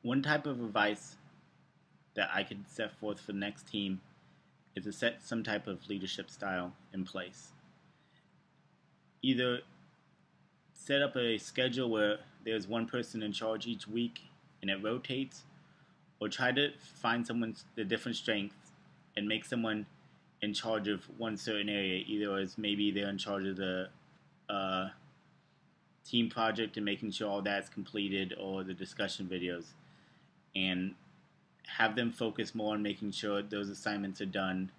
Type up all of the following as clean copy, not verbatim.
One type of advice that I could set forth for the next team is to set some type of leadership style in place. Either set up a schedule where there's one person in charge each week and it rotates, or try to find someone's the different strengths and make someone in charge of one certain area, either as maybe they're in charge of the team project and making sure all that's completed, or the discussion videos, and have them focus more on making sure those assignments are done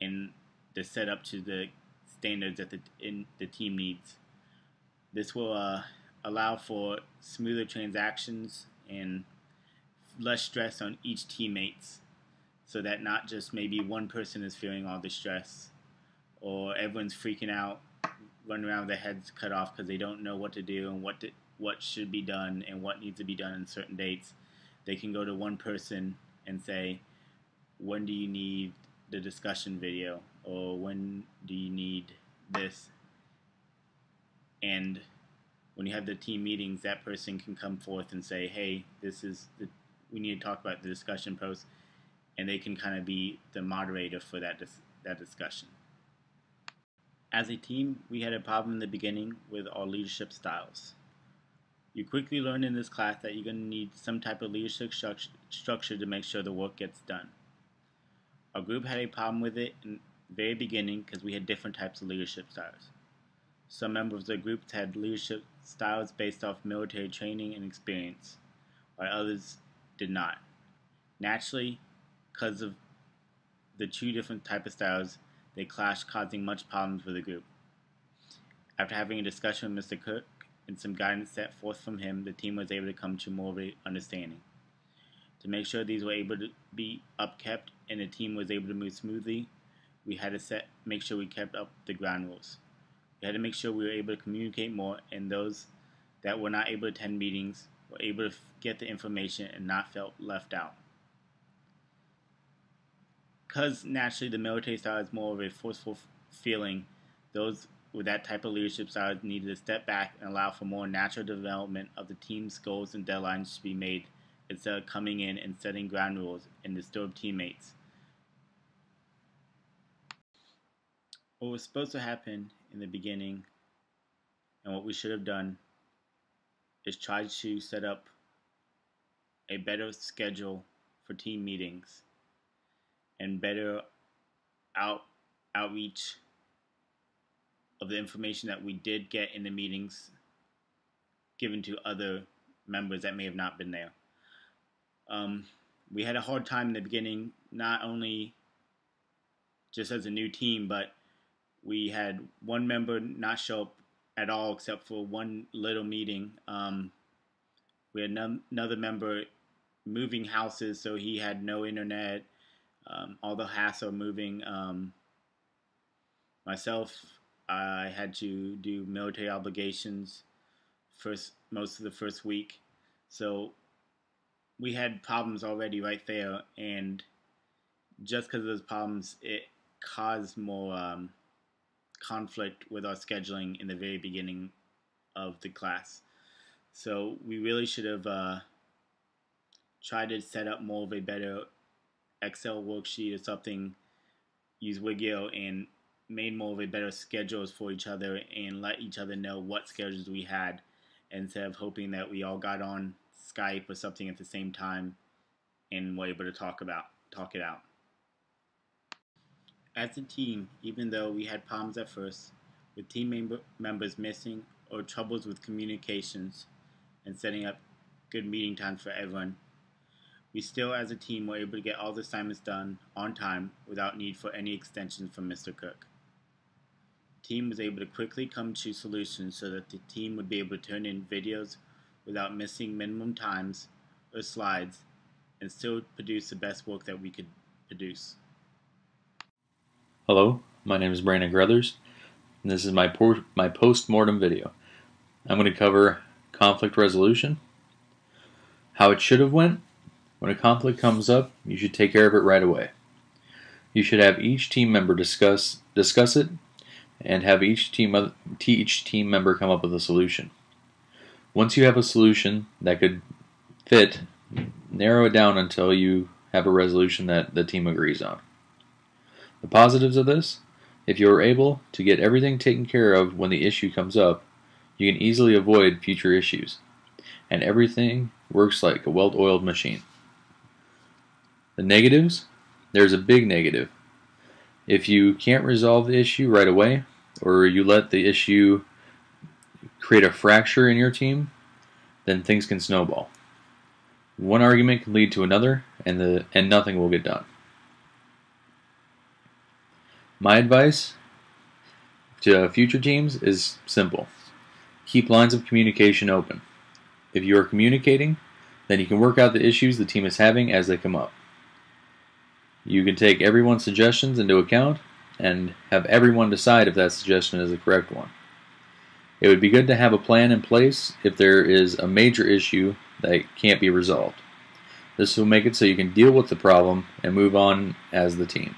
and they're set up to the standards that the team needs. This will allow for smoother transactions and less stress on each teammates, so that not just maybe one person is feeling all the stress or everyone's freaking out, running around with their heads cut off because they don't know what to do and what should be done and what needs to be done on certain dates. They can go to one person and say, when do you need the discussion video, or when do you need this? And when you have the team meetings, that person can come forth and say, hey, we need to talk about the discussion post, and they can kind of be the moderator for that discussion. As a team, we had a problem in the beginning with our leadership styles. You quickly learn in this class that you're going to need some type of leadership structure to make sure the work gets done. Our group had a problem with it in the very beginning because we had different types of leadership styles. Some members of the group had leadership styles based off military training and experience, while others did not. Naturally, because of the two different types of styles, they clashed, causing much problems for the group. After having a discussion with Mr. Cook and some guidance set forth from him, the team was able to come to more of an understanding. To make sure these were able to be upkept and the team was able to move smoothly, we had to make sure we kept up the ground rules. We had to make sure we were able to communicate more, and those that were not able to attend meetings were able to get the information and not felt left out. Because naturally the military style is more of a forceful feeling, those with that type of leadership style needed to step back and allow for more natural development of the team's goals and deadlines to be made, instead of coming in and setting ground rules and disturb teammates. What was supposed to happen in the beginning, and what we should have done, is try to set up a better schedule for team meetings and better outreach of the information that we did get in the meetings given to other members that may have not been there. We had a hard time in the beginning, not only just as a new team, but we had one member not show up at all except for one little meeting. We had another member moving houses, so he had no internet. All the hassle moving. Myself, I had to do military obligations most of the first week, so we had problems already right there, and just because of those problems, it caused more conflict with our scheduling in the very beginning of the class. So we really should have tried to set up more of a better Excel worksheet or something, use Wigio, and made more of a better schedules for each other and let each other know what schedules we had, instead of hoping that we all got on Skype or something at the same time and were able to talk it out. As a team, even though we had problems at first with team members missing or troubles with communications and setting up good meeting times for everyone, we still as a team were able to get all the assignments done on time without need for any extensions from Mr. Cook. The team was able to quickly come to solutions so that the team would be able to turn in videos without missing minimum times or slides, and still produce the best work that we could produce. Hello, my name is Brandon Gruthers, and this is my post-mortem video. I'm going to cover conflict resolution, how it should have went. When a conflict comes up, you should take care of it right away. You should have each team member discuss it, and have each team member come up with a solution. Once you have a solution that could fit, narrow it down until you have a resolution that the team agrees on. The positives of this: if you are able to get everything taken care of when the issue comes up, you can easily avoid future issues, and everything works like a well-oiled machine. The negatives: there's a big negative. If you can't resolve the issue right away, or you let the issue create a fracture in your team, then things can snowball. One argument can lead to another, and nothing will get done. My advice to future teams is simple. Keep lines of communication open. If you are communicating, then you can work out the issues the team is having as they come up. You can take everyone's suggestions into account and have everyone decide if that suggestion is the correct one. It would be good to have a plan in place if there is a major issue that can't be resolved. This will make it so you can deal with the problem and move on as the team.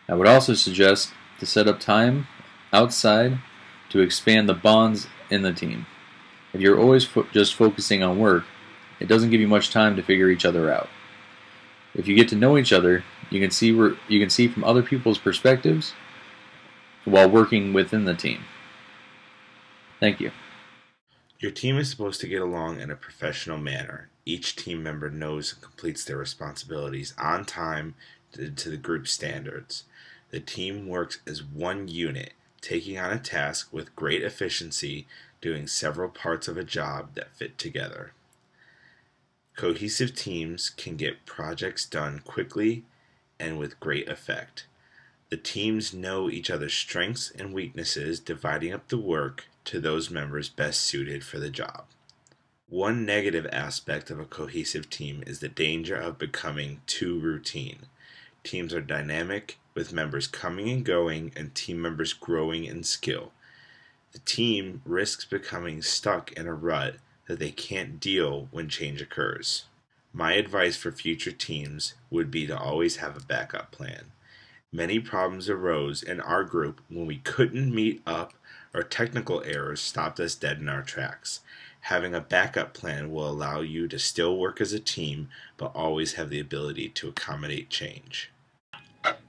I would also suggest to set up time outside to expand the bonds in the team. If you're always just focusing on work, it doesn't give you much time to figure each other out. If you get to know each other, you can see from other people's perspectives while working within the team. Thank you. Your team is supposed to get along in a professional manner. Each team member knows and completes their responsibilities on time to the group standards. The team works as one unit, taking on a task with great efficiency, doing several parts of a job that fit together. Cohesive teams can get projects done quickly and with great effect. The teams know each other's strengths and weaknesses, dividing up the work to those members best suited for the job. One negative aspect of a cohesive team is the danger of becoming too routine. Teams are dynamic, with members coming and going and team members growing in skill. The team risks becoming stuck in a rut that they can't deal when change occurs. My advice for future teams would be to always have a backup plan. Many problems arose in our group when we couldn't meet up or technical errors stopped us dead in our tracks. Having a backup plan will allow you to still work as a team, but always have the ability to accommodate change.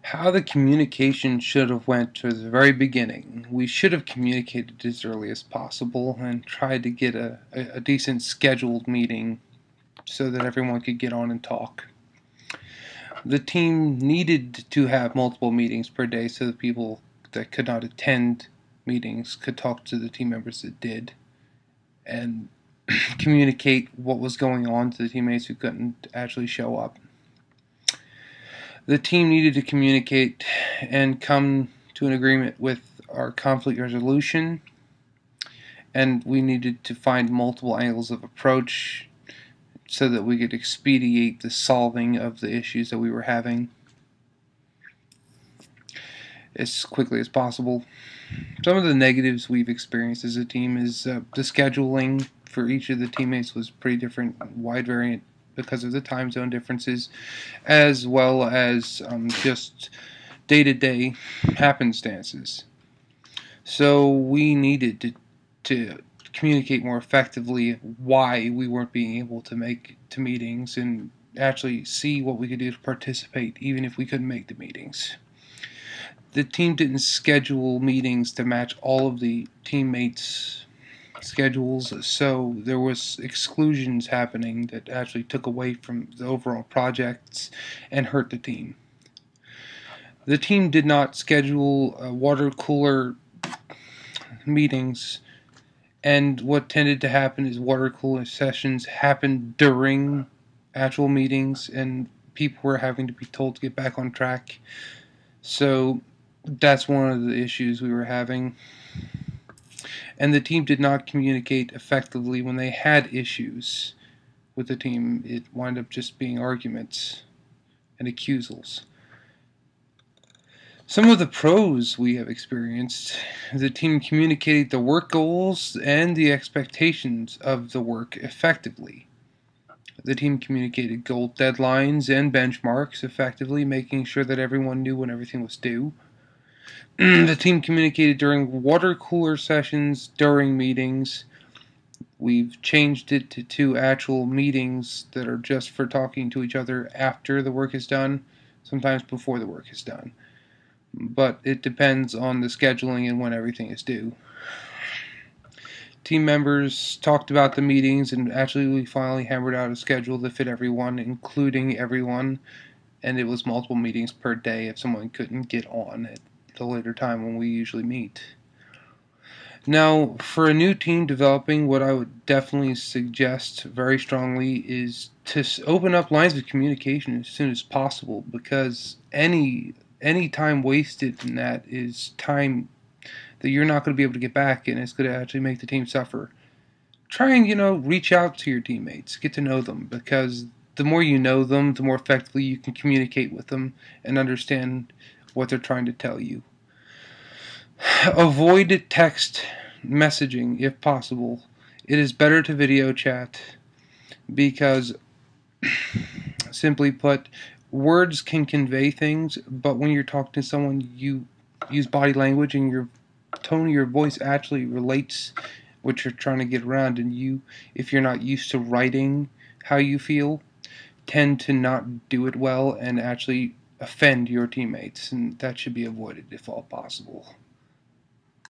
How the communication should have went to the very beginning. We should have communicated as early as possible and tried to get a decent scheduled meeting so that everyone could get on and talk. The team needed to have multiple meetings per day so that people that could not attend meetings could talk to the team members that did and communicate what was going on to the teammates who couldn't actually show up. The team needed to communicate and come to an agreement with our conflict resolution, and we needed to find multiple angles of approach so that we could expedite the solving of the issues that we were having as quickly as possible. Some of the negatives we've experienced as a team is the scheduling for each of the teammates was pretty different, wide variant because of the time zone differences, as well as just day-to-day happenstances. So we needed to communicate more effectively why we weren't being able to make to meetings and actually see what we could do to participate even if we couldn't make the meetings. The team didn't schedule meetings to match all of the teammates' schedules, so there was exclusions happening that actually took away from the overall projects and hurt the team. The team did not schedule water cooler meetings, and what tended to happen is water cooler sessions happened during actual meetings, and people were having to be told to get back on track. So that's one of the issues we were having. And the team did not communicate effectively when they had issues with the team. It wound up just being arguments and accusals. Some of the pros we have experienced: the team communicated the work goals and the expectations of the work effectively. The team communicated goal deadlines and benchmarks effectively, making sure that everyone knew when everything was due. The team communicated during water cooler sessions, during meetings, We've changed it to 2 actual meetings that are just for talking to each other after the work is done, sometimes before the work is done. But it depends on the scheduling and when everything is due. Team members talked about the meetings, and actually we finally hammered out a schedule that fit everyone, including everyone, and it was multiple meetings per day if someone couldn't get on at the later time when we usually meet. Now, for a new team developing, what I would definitely suggest very strongly is to open up lines of communication as soon as possible, because any time wasted in that is time that you're not going to be able to get back, and it's going to actually make the team suffer. Try and reach out to your teammates, get to know them, because the more you know them, the more effectively you can communicate with them and understand what they're trying to tell you. Avoid text messaging if possible. It is better to video chat because, simply put, words can convey things, but when you're talking to someone, you use body language and your tone of your voice actually relates what you're trying to get around, and you, if you're not used to writing how you feel, tend to not do it well and actually offend your teammates, and that should be avoided if all possible.